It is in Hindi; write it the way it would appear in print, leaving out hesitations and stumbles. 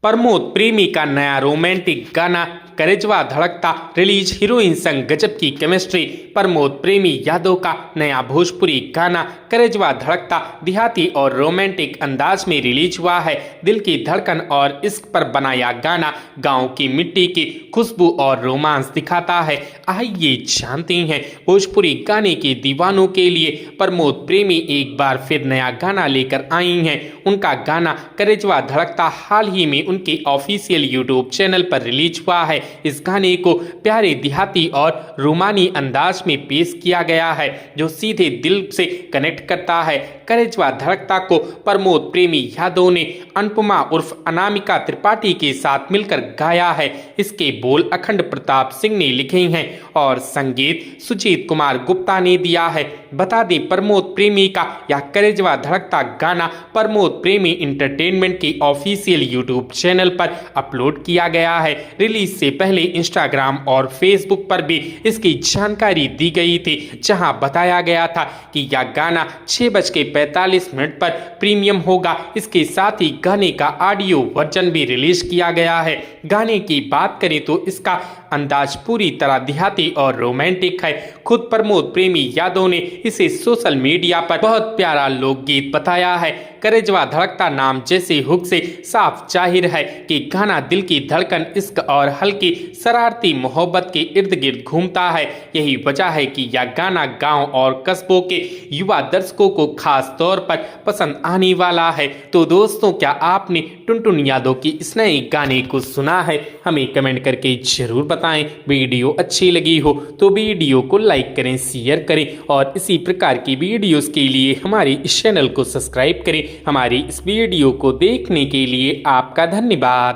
प्रमोद प्रेमी का नया रोमांटिक गाना करेजवा धड़कता रिलीज। हीरोइन संग गजब की केमिस्ट्री। प्रमोद प्रेमी यादव का नया भोजपुरी गाना करेजवा धड़कता देहाती और रोमांटिक अंदाज में रिलीज हुआ है। दिल की धड़कन और इश्क पर बनाया गाना गांव की मिट्टी की खुशबू और रोमांस दिखाता है। आइए जानते हैं भोजपुरी गाने के दीवानों के लिए प्रमोद प्रेमी एक बार फिर नया गाना लेकर आई हैं। उनका गाना करेजवा धड़कता हाल ही में उनके ऑफिशियल यूट्यूब चैनल पर रिलीज हुआ है। इस गाने को प्यारे देहाती और रोमानी अंदाज में पेश किया गया है जो सीधे दिल से कनेक्ट करता है। करेजवा धड़कता को प्रमोद प्रेमी यादव ने अनुपमा उर्फ अनामिका त्रिपाठी के साथ मिलकर गाया है। इसके बोल अखंड प्रताप सिंह ने लिखे हैं और संगीत सुजीत कुमार गुप्ता ने दिया है। बता दें प्रमोद प्रेमी का यह करेजवा धड़कता गाना प्रमोद प्रेमी इंटरटेनमेंट के ऑफिशियल यूट्यूब चैनल पर अपलोड किया गया है। रिलीज से पहले इंस्टाग्राम और फेसबुक पर भी इसकी जानकारी दी गई थी, जहां बताया गया था कि यह गाना 6:45 पर प्रीमियम होगा। इसके साथ ही गाने का ऑडियो वर्जन भी रिलीज किया गया है। गाने की बात करें तो इसका अंदाज पूरी तरह देहाती और रोमांटिक है। खुद प्रमोद प्रेमी यादव ने इसे सोशल मीडिया पर बहुत प्यारा लोकगीत बताया है। करेजवा धड़कता नाम जैसे हुक से साफ जाहिर है कि गाना दिल की धड़कन, इश्क और हल्की शरारती मोहब्बत के इर्द गिर्द घूमता है। यही वजह है कि यह गाना गांव और कस्बों के युवा दर्शकों को खास तौर पर पसंद आने वाला है। तो दोस्तों, क्या आपने टुनटुन यादव की इस नए गाने को सुना है? हमें कमेंट करके जरूर बताएं। वीडियो अच्छी लगी हो तो वीडियो को लाइक करें, शेयर करें और इसी प्रकार की वीडियोस के लिए हमारे इस चैनल को सब्सक्राइब करें। हमारी इस वीडियो को देखने के लिए आपका धन्यवाद।